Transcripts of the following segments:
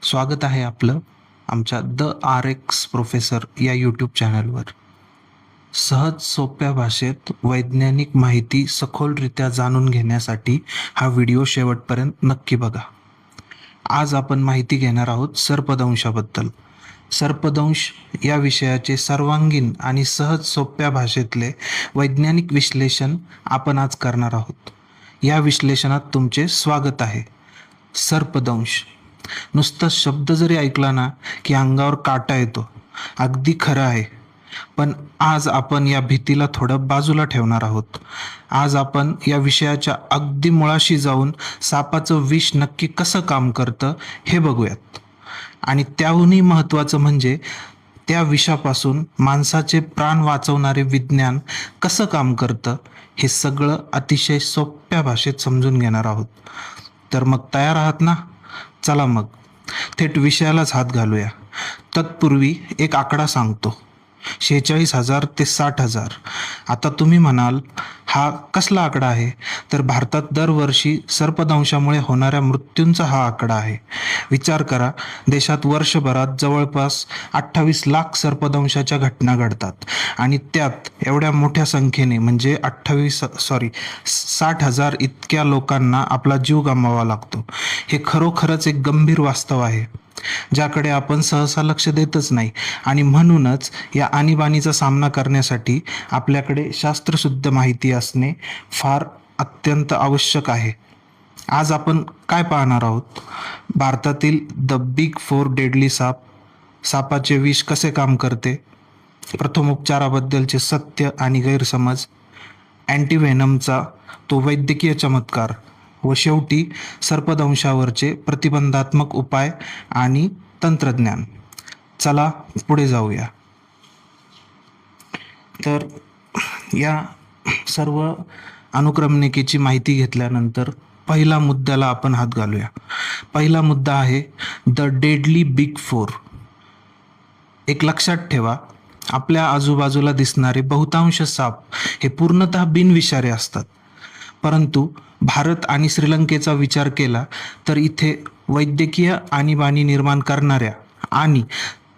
स्वागत आहे आपलं आमच्या द आर एक्स प्रोफेसर या यूट्यूब चॅनलवर. सहज सोप्या भाषेत वैज्ञानिक माहिती सखोलरित्या जाणून घेण्यासाठी हा व्हिडिओ शेवटपर्यंत नक्की बघा. आज आपण माहिती घेणार आहोत सर्पदंशाबद्दल. सर्पदंश या विषयाचे सर्वांगीण आणि सहज सोप्या भाषेतले वैज्ञानिक विश्लेषण आपण आज करणार आहोत. या विश्लेषणात तुमचे स्वागत आहे. सर्पदंश नुसतं शब्द जरी ऐकला ना की अंगावर काटा येतो. अगदी खरं आहे. पण आज आपण या भीतीला थोडं बाजूला ठेवणार आहोत. आज आपण या विषयाच्या अगदी मुळाशी जाऊन सापाचं विष नक्की कसं काम करतं हे बघूयात. आणि त्याहूनही महत्त्वाचं म्हणजे त्या विषापासून माणसाचे प्राण वाचवणारे विज्ञान कसं काम करतं हे सगळं अतिशय सोप्या भाषेत समजून घेणार आहोत. तर मग तयार आहात ना? चला मग थेट विषयालाच हात घालूया. तत्पूर्वी एक आकडा सांगतो. 46,000 ते 60,000. आता तुम्ही म्हणाल हा कसला आकडा आहे? तर भारतात दरवर्षी सर्पदंशामुळे होणाऱ्या मृत्यूंचा हा आकडा आहे. विचार करा, देशात वर्षभरात जवळपास 28 लाख सर्पदंशाच्या घटना घडतात आणि त्यात एवढ्या मोठ्या संख्येने म्हणजे 60,000 इतक्या लोकांना आपला जीव गमवावा लागतो. हे खरोखरच एक गंभीर वास्तव आहे ज्याकडे आपण सहसा लक्ष देतच नाही. आणि म्हणूनच या आणीबाणीचा सामना करण्यासाठी आपल्याकडे शास्त्रशुद्ध माहिती असणे फार अत्यंत आवश्यक आहे. आज आपण काय पाहणार आहोत? भारतातील द बिग फोर डेडली सापाचे विष कसे काम करते, प्रथमोपचाराबद्दलचे सत्य आणि गैरसमज, अँटीव्हेनमचा तो वैद्यकीय चमत्कार व शेवटी सर्पदंशावरचे प्रतिबंधात्मक उपाय आणि तंत्रज्ञान. चला पुढे जाऊया. तर या सर्व अनुक्रमणिकेची माहिती घेतल्यानंतर पहिला मुद्द्याला आपण हात घालूया. पहिला मुद्दा आहे द डेडली बिग फोर. एक लक्षात ठेवा, आपल्या आजूबाजूला दिसणारे बहुतांश साप हे पूर्णतः बिनविषारी असतात. परंतु भारत आणि श्रीलंकेचा विचार केला तर इथे वैद्यकीय आणीबाणी निर्माण करणाऱ्या आणि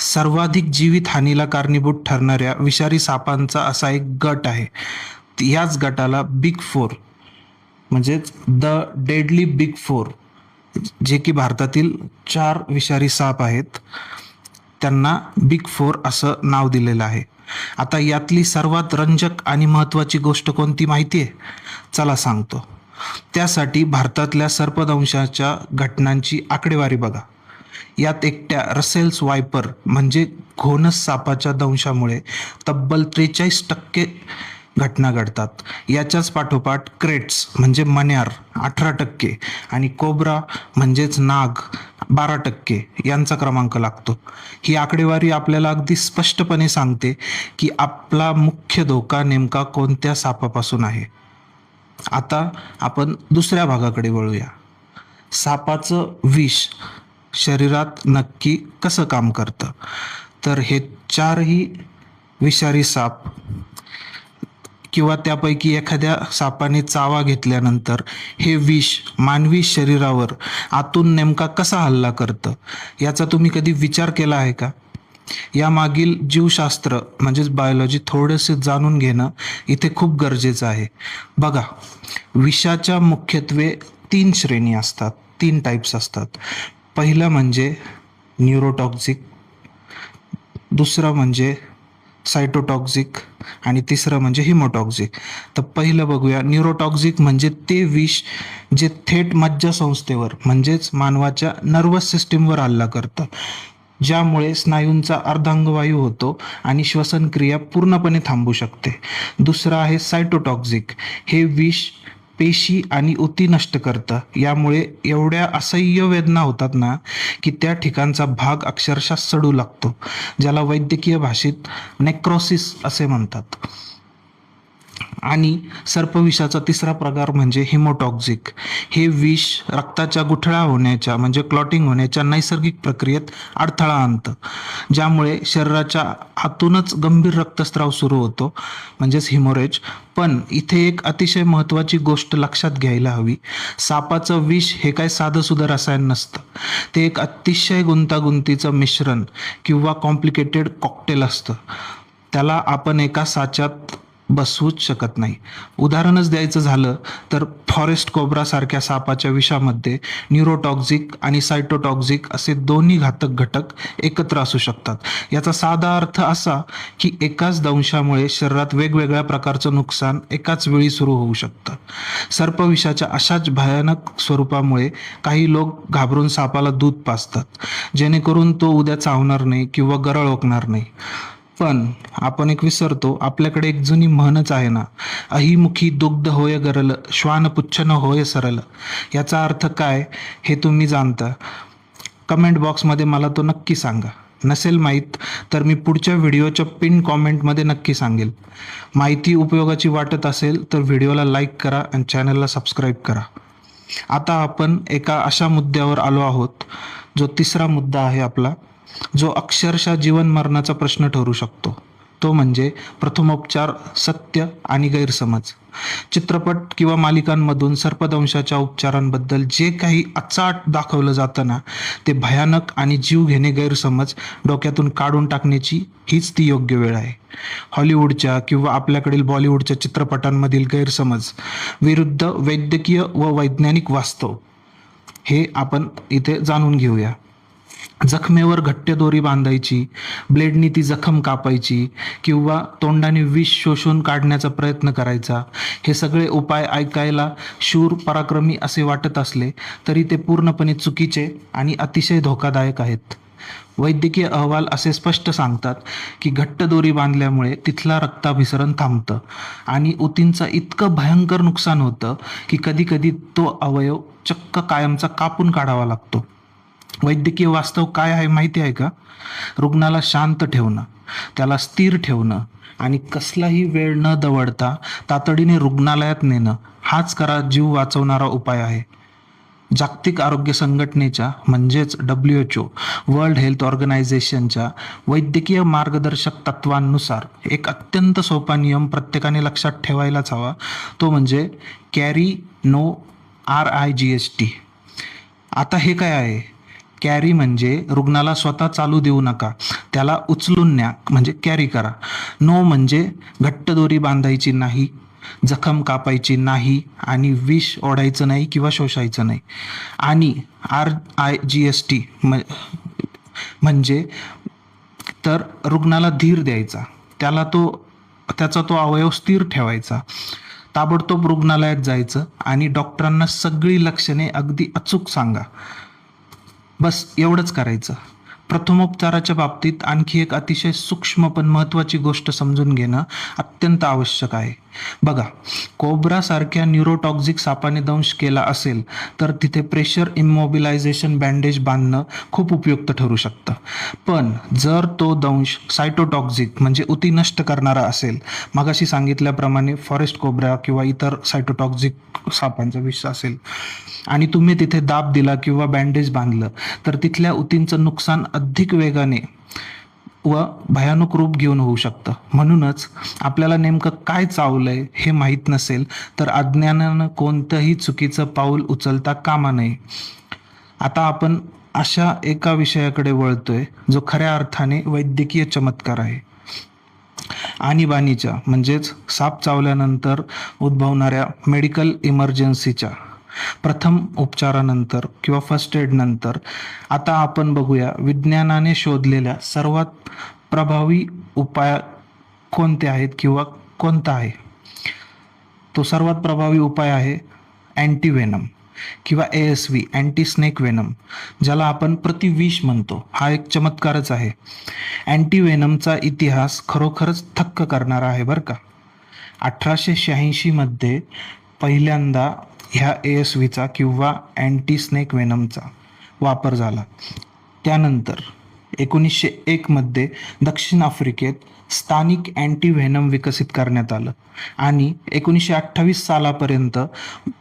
सर्वाधिक जीवितहानीला कारणीभूत ठरणाऱ्या विषारी सापांचा असा एक गट आहे. याच गटाला बिग फोर म्हणजेच द डेडली बिग फोर, जे की भारतातील 4 विषारी साप आहेत, त्यांना बिग फोर असं नाव दिलेलं आहे. आता यातली सर्वात रंजक आणि महत्त्वाची गोष्ट कोणती माहिती आहे? चला सांगतो. त्यासाठी भारतातल्या सर्पदंशाच्या घटनांची आकडेवारी बघा. यात एकट्या रसेल्स वायपर म्हणजे घोणस सापाच्या दंशामुळे तब्बल 43% घटना घडतात. याच्याच पाठोपाठ क्रेट्स म्हणजे मण्यार 18% आणि कोब्रा म्हणजेच नाग 12% यांचा क्रमांक लागतो. ही आकडेवारी आपल्याला अगदी स्पष्टपणे सांगते की आपला मुख्य धोका नेमका कोणत्या सापापासून आहे. आता आपण दुसऱ्या भागाकडे वळूया. सापाचं विष शरीरात नक्की कसं काम करतं? तर हे 4ही विषारी साप किंवा त्यापैकी एखाद्या सापाने चावा घेतल्यानंतर हे विष मानवी शरीरावर आतून नेमका कसा हल्ला करतं याचा तुम्ही कधी विचार केला आहे का? यामागील जीवशास्त्र म्हणजेच बायोलॉजी थोडेसे जाणून घेणं इथे खूप गरजेचं आहे. बघा, विषाच्या मुख्यत्वे 3 श्रेणी असतात, 3 टाईप्स असतात. पहिलं म्हणजे न्यूरोटॉक्सिक, दुसरं म्हणजे सायटोटॉक्सिक आणि तिसरं म्हणजे हिमोटॉक्सिक. तर पहिलं बघूया. न्यूरोटॉक्सिक म्हणजे ते विष जे थेट मज्जासंस्थेवर म्हणजेच मानवाच्या नर्वस सिस्टीमवर हल्ला करतं, ज्यामुळे स्नायूंचा अर्धांगवायू होतो आणि श्वसनक्रिया पूर्णपणे थांबू शकते. दुसरं आहे सायटोटॉक्सिक. हे विष पेशी आणि ऊती नष्ट करतं. यामुळे एवढ्या असह्य वेदना होतात ना की त्या ठिकाणचा भाग अक्षरशः सडू लागतो, ज्याला वैद्यकीय भाषेत नेक्रोसिस असे म्हणतात. आणि सर्पविषाचा तिसरा प्रकार म्हणजे हिमोटॉक्झिक. हे विष रक्ताच्या गुठळा होण्याच्या म्हणजे क्लॉटिंग होण्याच्या नैसर्गिक प्रक्रियेत अडथळा आणतं, ज्यामुळे शरीराच्या आतूनच गंभीर रक्तस्राव सुरू होतो म्हणजेच हिमोरेज. पण इथे एक अतिशय महत्त्वाची गोष्ट लक्षात घ्यायला हवी. सापाचं विष हे काय साधं सुद्धा रसायन नसतं. ते एक अतिशय गुंतागुंतीचं मिश्रण किंवा कॉम्प्लिकेटेड कॉकटेल असतं. त्याला आपण एका साच्यात बसवूच शकत नाही. उदाहरणच द्यायचं झालं तर फॉरेस्ट कोब्रा सारख्या सापाच्या विषामध्ये न्यूरोटॉक्झिक आणि सायटोटॉक्झिक असे दोन्ही घातक घटक एकत्र असू शकतात. याचा साधा अर्थ असा की एकाच दंशामुळे शरीरात वेगवेगळ्या प्रकारचं नुकसान एकाच वेळी सुरू होऊ शकतं. सर्पविषाच्या अशाच भयानक स्वरूपामुळे काही लोक घाबरून सापाला दूध पाजतात, जेणेकरून तो उद्या चावणार नाही किंवा गरळ ओकणार नाही. पण आपण एक विसरतो, आपल्याकडे एक जुनी म्हणच आहे ना, अहिमुखी दुग्ध होय गरल, श्वानपुच्छ न होय सरल. याचा अर्थ काय हे तुम्ही जाणता? कमेंट बॉक्समध्ये मला तो नक्की सांगा. नसेल माहीत तर मी पुढच्या व्हिडिओच्या पिन कॉमेंटमध्ये नक्की सांगेल. माहिती उपयोगाची वाटत असेल तर व्हिडिओला लाईक करा आणि चॅनलला सबस्क्राईब करा. आता आपण एका अशा मुद्द्यावर आलो आहोत, जो तिसरा मुद्दा आहे आपला, जो अक्षरशः जीवन मरणाचा प्रश्न ठरू शकतो. तो म्हणजे प्रथमोपचार, सत्य आणि गैरसमज. चित्रपट किंवा मालिकांमधून सर्पदंशाच्या उपचारांबद्दल जे काही अचाट दाखवलं जातं ना, ते भयानक आणि जीवघेणे गैरसमज डोक्यातून काढून टाकण्याची हीच ती योग्य वेळ आहे. हॉलिवूडच्या किंवा आपल्याकडील बॉलिवूडच्या चित्रपटांमधील गैरसमज विरुद्ध वैद्यकीय व वैज्ञानिक वास्तव हे आपण इथे जाणून घेऊया. जखमेवर घट्ट दोरी बांधायची, ब्लेडनी ती जखम कापायची किंवा तोंडाने विष शोषून काढण्याचा प्रयत्न करायचा, हे सगळे उपाय ऐकायला शूर पराक्रमी असे वाटत असले तरी ते पूर्णपणे चुकीचे आणि अतिशय धोकादायक आहेत. वैद्यकीय अहवाल असे स्पष्ट सांगतात की घट्ट दोरी बांधल्यामुळे तिथला रक्ताभिसरण थांबतं आणि ऊतींचं इतकं भयंकर नुकसान होतं की कधी कधी तो अवयव चक्क कायमचा कापून काढावा लागतो. वैद्यकीय वास्तव काय आहे माहिती आहे का? रुग्णाला शांत ठेवणं, त्याला स्थिर ठेवणं आणि कसलाही वेळ न दवडता तातडीने रुग्णालयात नेणं, हाच खरा जीव वाचवणारा उपाय आहे. जागतिक आरोग्य संघटनेच्या म्हणजेच WHO वर्ल्ड हेल्थ ऑर्गनायझेशनच्या वैद्यकीय मार्गदर्शक तत्वांनुसार एक अत्यंत सोपा नियम प्रत्येकाने लक्षात ठेवायलाच हवा. तो म्हणजे कॅरी नो RIGST. आता हे काय आहे? कॅरी म्हणजे रुग्णाला स्वतः चालू देऊ नका, त्याला उचलून न्या म्हणजे कॅरी करा. नो म्हणजे घट्ट दोरी बांधायची नाही, जखम कापायची नाही आणि विष ओढायचं नाही किंवा शोषायचं नाही. आणि RIGST म्हणजे तर रुग्णाला धीर द्यायचा, त्याचा तो अवयव स्थिर ठेवायचा. ताबडतोब रुग्णालयात जायचं आणि डॉक्टरांना सगळी लक्षणे अगदी अचूक सांगा. बस एवढंच करायचं. प्रथमोपचाराच्या बाबतीत आणखी एक अतिशय सूक्ष्म पण महत्त्वाची गोष्ट समजून घेणं अत्यंत आवश्यक आहे. बघा, कोब्रासारख्या न्यूरोटॉक्झिक सापाने दंश केला असेल तर तिथे प्रेशर इमोबिलायझेशन बँडेज बांधणं खूप उपयुक्त ठरू शकतं. पण जर तो दंश सायटोटॉक्झिक म्हणजे ऊती नष्ट करणारा असेल, मगाशी सांगितल्याप्रमाणे फॉरेस्ट कोब्रा किंवा इतर सायटोटॉक्झिक सापांचा विष असेल आणि तुम्ही तिथे दाब दिला किंवा बँडेज बांधलं, तर तिथल्या ऊतींचं नुकसान अधिक वेगाने व भयानक रूप घेऊन होऊ शकतं. म्हणूनच आपल्याला नेमकं काय चावलंय हे माहीत नसेल तर अज्ञानानं कोणतंही चुकीचं पाऊल उचलता कामा नये. आता आपण अशा एका विषयाकडे वळतोय जो खऱ्या अर्थाने वैद्यकीय चमत्कार आहे. आणीबाणीच्या म्हणजेच साप चावल्यानंतर उद्भवणाऱ्या मेडिकल इमर्जन्सीच्या प्रथम उपचारानंतर किंवा फर्स्ट एड नंतर आता आपण बघूया विज्ञानाने शोधलेल्या सर्वात प्रभावी उपाय कोणते आहेत किंवा कोणता आहे. तो सर्वात प्रभावी उपाय आहे अँटीव्हेनम किंवा ASV, अँटी स्नेक वेनम, ज्याला आपण प्रतिविष म्हणतो. हा एक चमत्कारच आहे. अँटीव्हेनमचा इतिहास खरोखरच थक्क करणारा आहे बरं का. 1886 मध्ये पहिल्यांदा ह्या ASVचा किंवा अँटी स्नेक वेनमचा वापर झाला. त्यानंतर 1901 मध्ये दक्षिण आफ्रिकेत स्थानिक अँटीव्हेनम विकसित करण्यात आलं आणि 1928 सालापर्यंत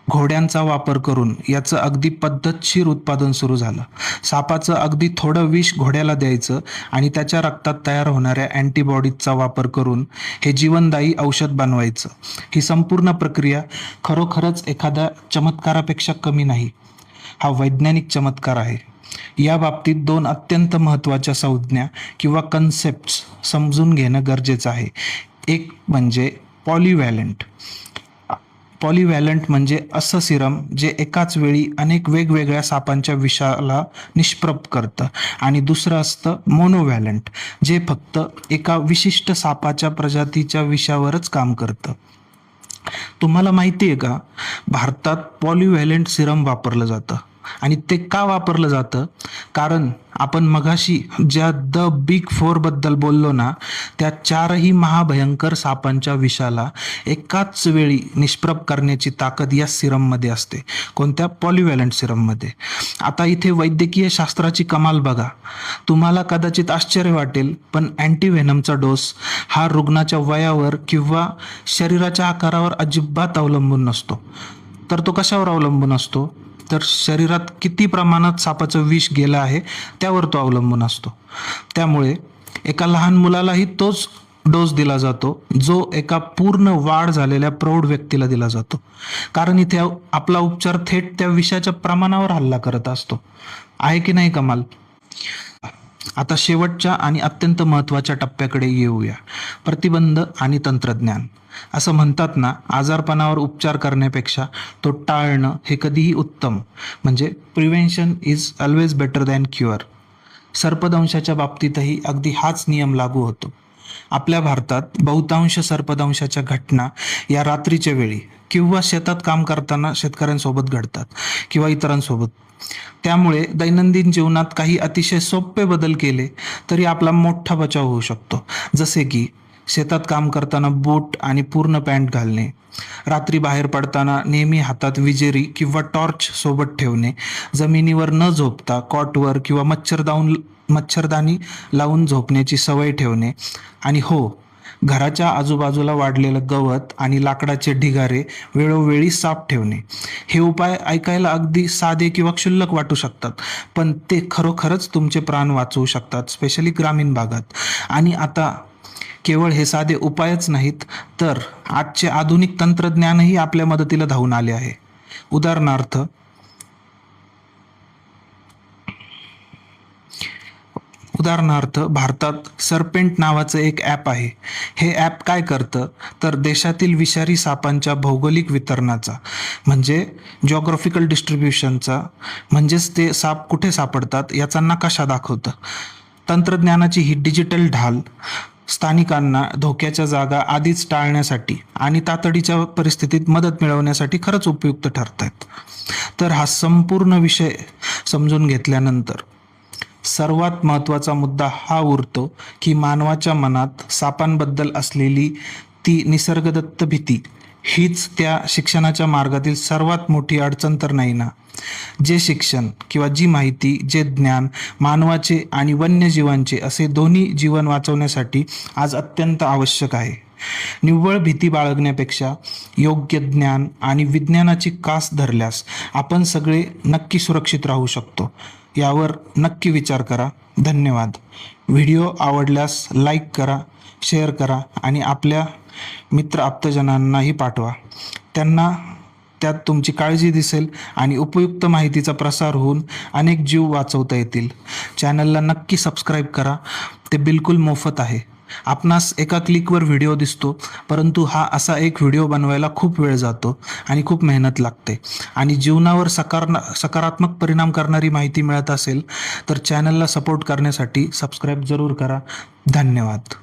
घोड्यांचा वापर करून याचं अगदी पद्धतशीर उत्पादन सुरू झालं. सापाचं अगदी थोडं विष घोड्याला द्यायचं आणि त्याच्या रक्तात तयार होणाऱ्या अँटीबॉडीजचा वापर करून हे जीवनदायी औषध बनवायचं. ही संपूर्ण प्रक्रिया खरोखरच एखाद्या चमत्कारापेक्षा कमी नाही. हा वैज्ञानिक चमत्कार आहे. या बाबतीत दोन अत्यंत महत्त्वाच्या संज्ञा किंवा कन्सेप्ट्स समजून घेणं गरजेचं आहे. एक म्हणजे पॉलिव्हॅलंट. पॉलिव्हॅलंट म्हणजे असं सिरम जे एकाच वेळी अनेक वेगवेगळ्या सापांच्या विषाला निष्प्रभ करतं आणि दुसरं असतं मोनोव्हॅलंट, जे फक्त एका विशिष्ट सापाच्या प्रजातीच्या विषावरच काम करतं. तुम्हाला माहिती आहे का, भारतात पॉलिव्हॅलंट सिरम वापरलं जातं आणि ते का वापरलं जातं? कारण आपण मगाशी ज्या द बिग फोर बद्दल बोललो ना, त्या 4ही महाभयंकर सापांच्या विषाला एकाच वेळी निष्प्रभ करण्याची ताकद या सिरममध्ये असते. कोणत्या? पॉलिव्हॅलंट सिरममध्ये. आता इथे वैद्यकीय शास्त्राची कमाल बघा. तुम्हाला कदाचित आश्चर्य वाटेल, पण अँटीव्हेनमचा डोस हा रुग्णाच्या वयावर किंवा शरीराच्या आकारावर अजिबात अवलंबून नसतो. तर तो कशावर अवलंबून असतो? तर शरीरात किती प्रमाणात सापाचं विष गेलं आहे त्यावर तो अवलंबून असतो. त्यामुळे एका लहान मुलालाही तोच डोस दिला जातो जो एका पूर्ण वाढ झालेल्या प्रौढ व्यक्तीला दिला जातो. कारण इथे आपला उपचार थेट त्या विषाच्या प्रमाणावर हल्ला करत असतो. आहे की नाही कमाल? आता शेवटच्या आणि अत्यंत महत्त्वाच्या टप्प्याकडे येऊया. प्रतिबंध आणि तंत्रज्ञान. असं म्हणतात ना, आजारपणावर उपचार करण्यापेक्षा तो टाळणं हे कधीही उत्तम. म्हणजे prevention is always better than cure. सर्पदंशाच्या बाबतीतही अगदी हाच नियम लागू होतो. आपल्या भारतात बहुतांश सर्पदंशाच्या घटना या रात्रीच्या वेळी किंवा शेतात काम करताना शेतकऱ्यांसोबत घडतात किंवा इतरांसोबत. त्यामुळे दैनंदिन जीवनात काही अतिशय सोपे बदल केले तरी आपला मोठा बचाव होऊ शकतो. जसे की शेतात काम करताना बूट आणि पूर्ण पॅन्ट घालणे, रात्री बाहेर पडताना नेहमी हातात विजेरी किंवा टॉर्च सोबत ठेवणे, जमिनीवर न झोपता कॉटवर किंवा मच्छरदाणी लावून झोपण्याची सवय ठेवणे आणि हो, घराच्या आजूबाजूला वाढलेलं गवत आणि लाकडाचे ढिगारे वेळोवेळी साफ ठेवणे. हे उपाय ऐकायला अगदी साधे किंवा क्षुल्लक वाटू शकतात, पण ते खरोखरच तुमचे प्राण वाचवू शकतात, स्पेशली ग्रामीण भागात. आणि आता केवळ हे साधे उपायच नाहीत, तर आजचे आधुनिक तंत्रज्ञानही आपल्या मदतीला धावून आले आहे. उदाहरणार्थ भारतात सर्पेंट नावाचं एक ॲप आहे. हे ॲप काय करतं, तर देशातील विषारी सापांच्या भौगोलिक वितरणाचा म्हणजे जॉग्राफिकल डिस्ट्रीब्युशनचा, म्हणजेच ते साप कुठे सापडतात याचा नकाशा दाखवतं. तंत्रज्ञानाची ही डिजिटल ढाल स्थानिकांना धोक्याच्या जागा आधीच टाळण्यासाठी आणि तातडीच्या परिस्थितीत मदत मिळवण्यासाठी खरंच उपयुक्त ठरतात. तर हा संपूर्ण विषय समजून घेतल्यानंतर सर्वात महत्त्वाचा मुद्दा हा उरतो की मानवाच्या मनात सापांबद्दल असलेली ती निसर्गदत्त भीती हीच त्या शिक्षणाच्या मार्गातील सर्वात मोठी अडचण तर नाही ना? जे शिक्षण किंवा जी माहिती, जे ज्ञान मानवाचे आणि वन्यजीवांचे असे दोन्ही जीवन वाचवण्यासाठी आज अत्यंत आवश्यक आहे. निव्वळ भीती बाळगण्यापेक्षा योग्य ज्ञान आणि विज्ञानाची कास धरल्यास आपण सगळे नक्की सुरक्षित राहू शकतो. यावर नक्की विचार करा. धन्यवाद. व्हिडिओ आवडल्यास लाईक करा, शेअर करा आणि आपल्या मित्र आप्तजनांनाही पाठवा. त्यांना त्यात तुमची काळजी दिसेल आणि उपयुक्त माहितीचा प्रसार होऊन अनेक जीव वाचवता येतील. चॅनलला नक्की सबस्क्राईब करा. ते बिलकुल मोफत आहे. आपणास एका क्लिकवर व्हिडिओ दिसतो, परंतु हा असा एक व्हिडिओ बनवायला खूप वेळ जातो आणि खूप मेहनत लागते. आणि जीवनावर सकारात्मक परिणाम करणारी माहिती मिळत असेल तर चॅनलला सपोर्ट करण्यासाठी सबस्क्राईब जरूर करा. धन्यवाद.